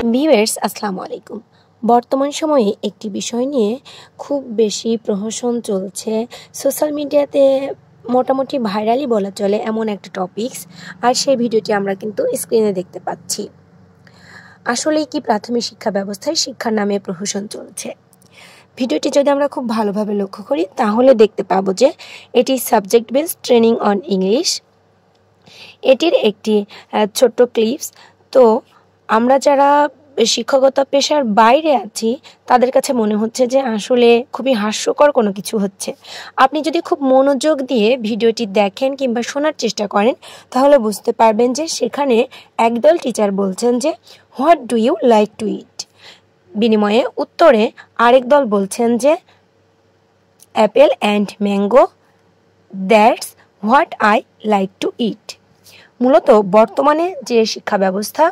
Viewers আসসালামু আলাইকুম। বর্তমান সময়ে একটি বিষয় নিয়ে খুব বেশি প্রহসন চলছে সোশ্যাল মিডিয়াতে, মোটামুটি ভাইরালই বলা চলে এমন একটা টপিকস। আর সেই ভিডিওটি আমরা কিন্তু স্ক্রিনে দেখতে পাচ্ছি। আসলেই কি প্রাথমিক শিক্ষা ব্যবস্থায় শিক্ষার নামে প্রহসন চলছে? ভিডিওটি যদি আমরা খুব ভালোভাবে লক্ষ্য করি তাহলে দেখতে পাবো যে এটি subject based training on English. এটির একটি ছোট্ট ক্লিপস। তো আমরা যারা শিক্ষকতা পেশার বাইরে আছি তাদের কাছে মনে হচ্ছে যে আসলে খুবই হাস্যকর কোনো কিছু হচ্ছে। আপনি যদি খুব মনোযোগ দিয়ে ভিডিওটি দেখেন কিংবা শোনার চেষ্টা করেন তাহলে বুঝতে পারবেন যে সেখানে একদল টিচার বলছেন যে what do you like to eat, বিনিময়ে উত্তরে আরেক দল বলছেন যে apple and mango, that's what I like to eat. মূলত বর্তমানে যে শিক্ষা ব্যবস্থা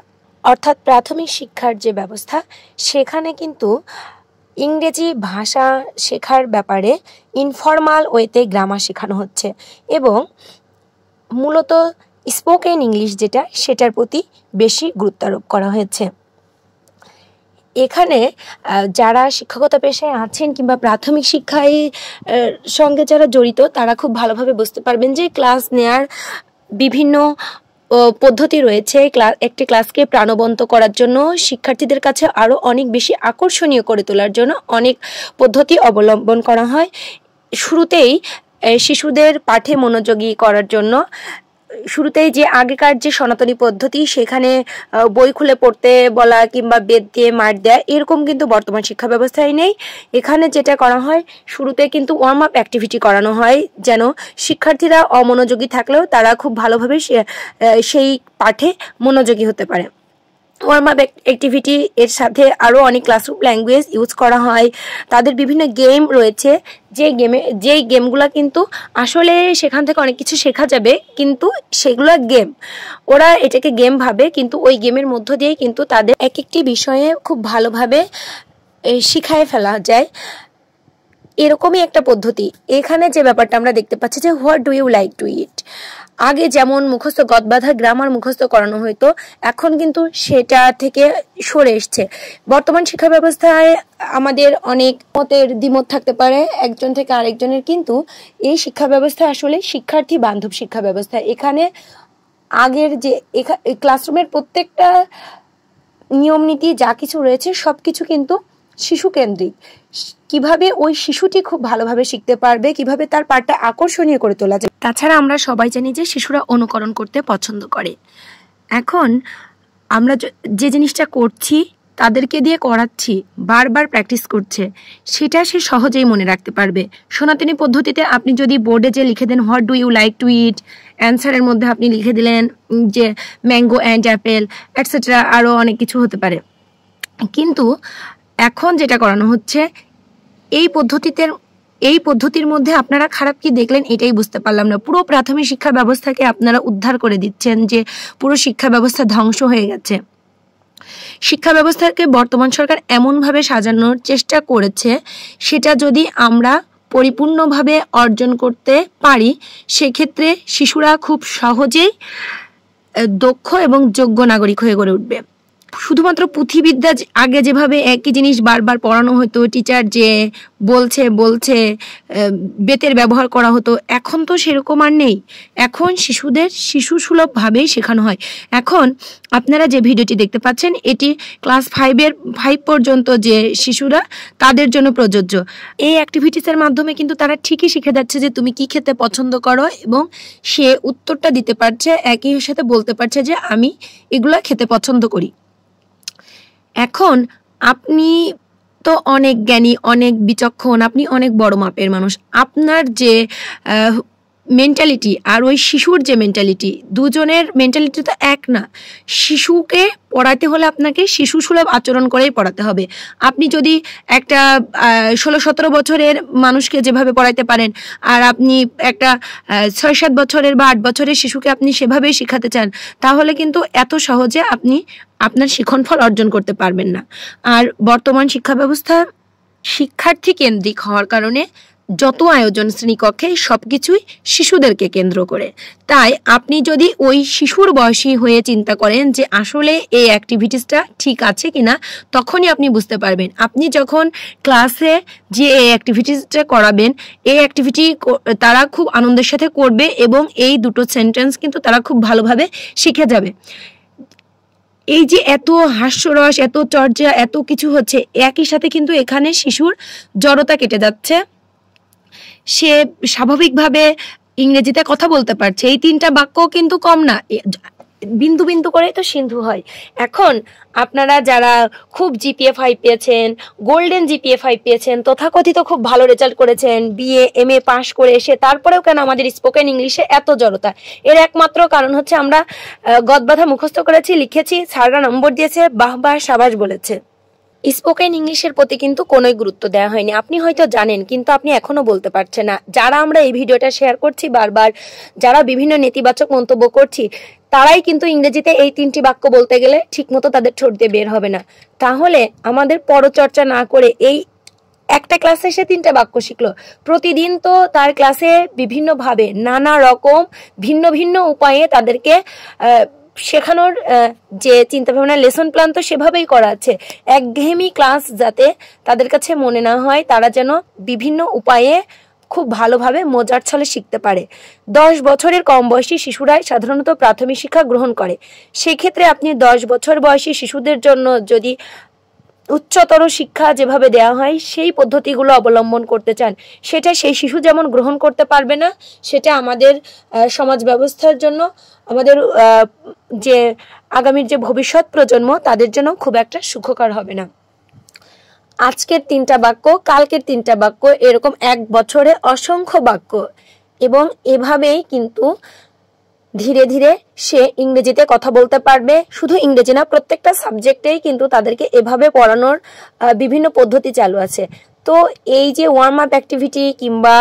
অর্থাৎ প্রাথমিক শিক্ষার যে ব্যবস্থা, সেখানে কিন্তু ইংরেজি ভাষা শেখার ব্যাপারে ইনফর্মাল ওয়েতে গ্রামার শেখানো হচ্ছে এবং মূলত স্পোকেন ইংলিশ যেটা সেটার প্রতি বেশি গুরুত্ব আরোপ করা হয়েছে। এখানে যারা শিক্ষকতা পেশায় আছেন কিংবা প্রাথমিক শিক্ষায় সঙ্গে যারা জড়িত তারা খুব ভালোভাবে বুঝতে পারবেন যে ক্লাস নেয়ার বিভিন্ন পদ্ধতি রয়েছে। একটি ক্লাসকে প্রাণবন্ত করার জন্য, শিক্ষার্থীদের কাছে আরও অনেক বেশি আকর্ষণীয় করে তোলার জন্য অনেক পদ্ধতি অবলম্বন করা হয়। শুরুতেই শিশুদের পাঠে মনোযোগী করার জন্য শুরুতেই যে আগেকার যে সনাতনী পদ্ধতি, সেখানে বই খুলে পড়তে বলা কিংবা বেদ দিয়ে মার দেয়া, এরকম কিন্তু বর্তমান শিক্ষা ব্যবস্থায় নেই। এখানে যেটা করা হয়, শুরুতে কিন্তু ওয়ার্ম আপ অ্যাক্টিভিটি করানো হয় যেন শিক্ষার্থীরা অমনোযোগী থাকলেও তারা খুব ভালোভাবে সেই পাঠে মনোযোগী হতে পারে। ওয়ার্ম আপ অ্যাক্টিভিটি এর সাথে আরও অনেক ক্লাসরুম ল্যাঙ্গুয়েজ ইউজ করা হয়। তাদের বিভিন্ন গেম রয়েছে, যেই গেমগুলো কিন্তু আসলে সেখান থেকে অনেক কিছু শেখা যাবে, কিন্তু সেগুলো গেম, ওরা এটাকে গেম ভাবে, কিন্তু ওই গেমের মধ্য দিয়ে কিন্তু তাদের এক একটি বিষয়ে খুব ভালোভাবে শিখায় ফেলা যায়। এরকমই একটা পদ্ধতি। এখানে যে ব্যাপারটা আমরা দেখতে পাচ্ছি যে what do you like to eat, আগে যেমন মুখস্থ গদবাঁধা গ্রামার মুখস্থ করানো হতো, এখন কিন্তু সেটা থেকে সরে এসছে। বর্তমান শিক্ষা ব্যবস্থায় আমাদের অনেক মতের দ্বিমত থাকতে পারে একজন থেকে আরেকজনের, কিন্তু এই শিক্ষা ব্যবস্থা আসলে শিক্ষার্থী বান্ধব শিক্ষা ব্যবস্থা। এখানে আগের যে ক্লাসরুমের প্রত্যেকটা নিয়ম নীতি যা কিছু রয়েছে সব কিছু কিন্তু শিশু কেন্দ্রিক। কিভাবে ওই শিশুটি খুব ভালোভাবে শিখতে পারবে, কিভাবে তার পাঠটা আকর্ষণীয় করে তোলা যায়। তাছাড়া আমরা সবাই জানি যে শিশুরা অনুকরণ করতে পছন্দ করে। এখন আমরা যে জিনিসটা করছি, তাদেরকে দিয়ে করাচ্ছি, বারবার প্র্যাকটিস করছে, সেটা সে সহজেই মনে রাখতে পারবে। সনাতনী পদ্ধতিতে আপনি যদি বোর্ডে যে লিখে দেন what do you like to eat, অ্যান্সারের মধ্যে আপনি লিখে দিলেন যে ম্যাঙ্গো অ্যান্ড অ্যাপেল এটসেট্রা, আরও অনেক কিছু হতে পারে। কিন্তু এখন যেটা করানো হচ্ছে, এই পদ্ধতির মধ্যে আপনারা খারাপ কি দেখলেন এটাই বুঝতে পারলাম না। পুরো প্রাথমিক শিক্ষা ব্যবস্থাকে আপনারা উদ্ধার করে দিচ্ছেন, যে পুরো শিক্ষা ব্যবস্থা ধ্বংস হয়ে গেছে। শিক্ষা ব্যবস্থাকে বর্তমান সরকার এমনভাবে সাজানোর চেষ্টা করেছে, সেটা যদি আমরা পরিপূর্ণভাবে অর্জন করতে পারি, সেক্ষেত্রে শিশুরা খুব সহজেই দক্ষ এবং যোগ্য নাগরিক হয়ে গড়ে উঠবে। শুধুমাত্র পুঁথিবিদ্যা আগে যেভাবে একই জিনিস বারবার পড়ানো হতো, টিচার যে বলছে বেতের ব্যবহার করা হতো, এখন তো সেরকম আর নেই। এখন শিশুদের শিশু সুলভভাবেই শেখানো হয়। এখন আপনারা যে ভিডিওটি দেখতে পাচ্ছেন, এটি ক্লাস 5 পর্যন্ত যে শিশুরা, তাদের জন্য প্রযোজ্য। এই অ্যাক্টিভিটিসের মাধ্যমে কিন্তু তারা ঠিকই শিখে যাচ্ছে যে তুমি কি খেতে পছন্দ করো, এবং সে উত্তরটা দিতে পারছে, একই সাথে বলতে পারছে যে আমি এগুলো খেতে পছন্দ করি। এখন আপনি তো অনেক জ্ঞানী, অনেক বিচক্ষণ, আপনি অনেক বড় মাপের মানুষ, আপনার যে মেন্টালিটি আর ওই শিশুর যে মেন্টালিটি, দুজনের মেন্টালিটি তো এক না। শিশুকে পড়াতে হলে আপনাকে শিশু সুলভ আচরণ করেই পড়াতে হবে। আপনি যদি একটা 16-17 বছরের মানুষকে যেভাবে পড়াইতে পারেন, আর আপনি একটা 6-7 বছরের বা 8 বছরের শিশুকে আপনি সেভাবেই শেখাতে চান, তাহলে কিন্তু এত সহজে আপনি আপনার শিক্ষণফল অর্জন করতে পারবেন না। আর বর্তমান শিক্ষা ব্যবস্থা শিক্ষার্থী কেন্দ্রিক হওয়ার কারণে যত আয়োজন শ্রেণীকক্ষে সবকিছুই শিশুদেরকে কেন্দ্র করে। তাই আপনি যদি ওই শিশুর বয়সী হয়ে চিন্তা করেন যে আসলে এই অ্যাক্টিভিটিসটা ঠিক আছে কিনা, তখনই আপনি বুঝতে পারবেন। আপনি যখন ক্লাসে যে এই অ্যাক্টিভিটিসটা করাবেন, এই অ্যাক্টিভিটি তারা খুব আনন্দের সাথে করবে এবং এই দুটো সেন্টেন্স কিন্তু তারা খুব ভালোভাবে শিখে যাবে। এই যে এত হাস্যরস, এত চর্চা, এত কিছু হচ্ছে, একই সাথে কিন্তু এখানে শিশুর জড়তা কেটে যাচ্ছে। সে স্বাভাবিকভাবে ইংরেজিতে কথা বলতে পারছে। এই 3টা বাক্য কিন্তু কম না, বিন্দু বিন্দু করেই তো সিন্ধু হয়। এখন আপনারা যারা খুব জিপিএ 5 পেয়েছেন, গোল্ডেন জিপিএ 5 পেয়েছেন, তথাকথিত খুব ভালো রেজাল্ট করেছেন, বিএ এমএ পাশ করে এসে তারপরেও কেন আমাদের স্পোকেন ইংলিশে এত জড়তা? এর একমাত্র কারণ হচ্ছে আমরা গদবাঁধা মুখস্থ করেছি, লিখেছি, স্যাররা নম্বর দিয়েছে, বাহ বাহ সাবাস বলেছে। স্পোকেন ইংলিশের প্রতি কিন্তু কোনোই গুরুত্ব দেওয়া হয়নি। আপনি হয়তো জানেন, কিন্তু আপনি এখনো বলতে পারছেন না। যারা আমরা এই ভিডিওটা শেয়ার করছি বারবার, যারা বিভিন্ন নেতিবাচক মন্তব্য করছি, তারাই কিন্তু ইংরেজিতে এই 3টি বাক্য বলতে গেলে ঠিকমতো তাদের ঠোঁট দিয়ে বের হবে না। তাহলে আমাদের পরচর্চা না করে এই একটা ক্লাসে সে 3টা বাক্য শিখলো, প্রতিদিন তো তার ক্লাসে বিভিন্নভাবে নানা রকম ভিন্ন ভিন্ন উপায়ে তাদেরকে শেখানোর যে চিন্তাভাবনা, লেসন প্ল্যান তো সেভাবেই করা আছে। একঘেয়েমি ক্লাস যাতে তাদের কাছে মনে না হয়, তারা যেন বিভিন্ন উপায়ে খুব ভালোভাবে মজার ছলে শিখতে পারে। 10 বছরের কম বয়সী শিশুরাই সাধারণত প্রাথমিক শিক্ষা গ্রহণ করে। সেক্ষেত্রে আপনি 10 বছর বয়সী শিশুদের জন্য যদি উচ্চতর শিক্ষা যেভাবে দেওয়া হয় সেই পদ্ধতিগুলো অবলম্বন করতে চান, সেটা সেই শিশু যেমন গ্রহণ করতে পারবে না, সেটা আমাদের সমাজ ব্যবস্থার জন্য, আমাদের যে আগামীর যে ভবিষ্যৎ প্রজন্ম, তাদের জন্য খুব একটা সুখকর হবে না। আজকের 3টা বাক্য, কালকের 3টা বাক্য, এরকম 1 বছরে অসংখ্য বাক্য, এবং এভাবেই কিন্তু ধীরে ধীরে সে ইংরেজিতে কথা বলতে পারবে। শুধু ইংরেজি না, প্রত্যেকটা সাবজেক্টেই কিন্তু তাদেরকে এভাবে পড়ানোর বিভিন্ন পদ্ধতি চালু আছে। তো এই যে ওয়ার্ম আপ অ্যাক্টিভিটি কিংবা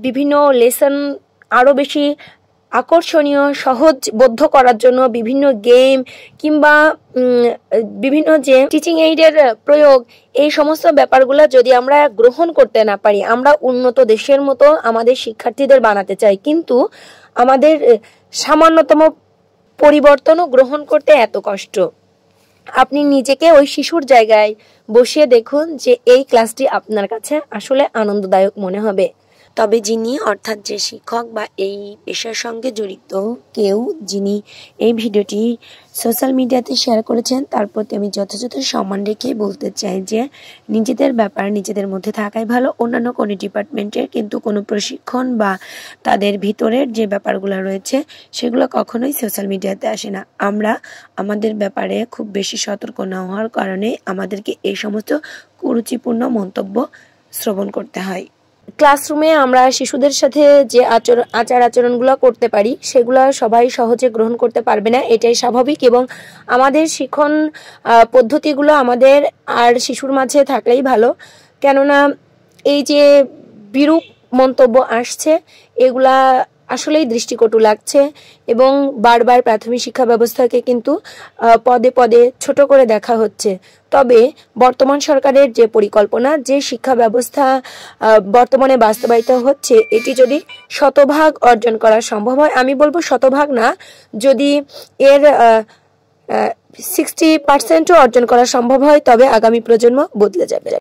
বিভিন্ন লেসন আরও বেশি আকর্ষণীয়, সহজবোধ্য করার জন্য বিভিন্ন গেম কিংবা বিভিন্ন যে টিচিং এইডের প্রয়োগ, এই সমস্ত ব্যাপারগুলো যদি আমরা গ্রহণ করতে না পারি, আমরা উন্নত দেশের মতো আমাদের শিক্ষার্থীদের বানাতে চাই, কিন্তু আমাদের সামান্যতম পরিবর্তনও গ্রহণ করতে এত কষ্ট। আপনি নিজেকে ওই শিশুর জায়গায় বসিয়ে দেখুন যে এই ক্লাসটি আপনার কাছে আসলে আনন্দদায়ক মনে হবে। তবে যিনি, অর্থাৎ যে শিক্ষক বা এই পেশার সঙ্গে জড়িত কেউ, যিনি এই ভিডিওটি সোশ্যাল মিডিয়াতে শেয়ার করেছেন, তার প্রতি আমি যথাযথ সম্মান রেখে বলতে চাই যে নিজেদের ব্যাপার নিজেদের মধ্যে থাকাই ভালো। অন্যান্য কোনো ডিপার্টমেন্টের কিন্তু কোনো প্রশিক্ষণ বা তাদের ভিতরের যে ব্যাপারগুলো রয়েছে সেগুলো কখনোই সোশ্যাল মিডিয়াতে আসে না। আমরা আমাদের ব্যাপারে খুব বেশি সতর্ক না হওয়ার কারণে আমাদেরকে এই সমস্ত কুরুচিপূর্ণ মন্তব্য শ্রবণ করতে হয়। ক্লাসরুমে আমরা শিশুদের সাথে যে আচার আচরণগুলো করতে পারি, সেগুলো সবাই সহজে গ্রহণ করতে পারবে না, এটাই স্বাভাবিক। এবং আমাদের শিক্ষণ পদ্ধতিগুলো আমাদের আর শিশুর মাঝে থাকলেই ভালো, কেননা এই যে বিরূপ মন্তব্য আসছে, এগুলা আসলেই দৃষ্টিকটু লাগছে এবং বারবার প্রাথমিক শিক্ষা ব্যবস্থাকে কিন্তু পদে পদে ছোট করে দেখা হচ্ছে। তবে বর্তমান সরকারের যে পরিকল্পনা, যে শিক্ষা ব্যবস্থা বর্তমানে বাস্তবায়িত হচ্ছে, এটি যদি 100% অর্জন করা সম্ভব হয়, আমি বলবো 100% না, যদি এর 60% অর্জন করা সম্ভব হয়, তবে আগামী প্রজন্ম বদলে যাবে।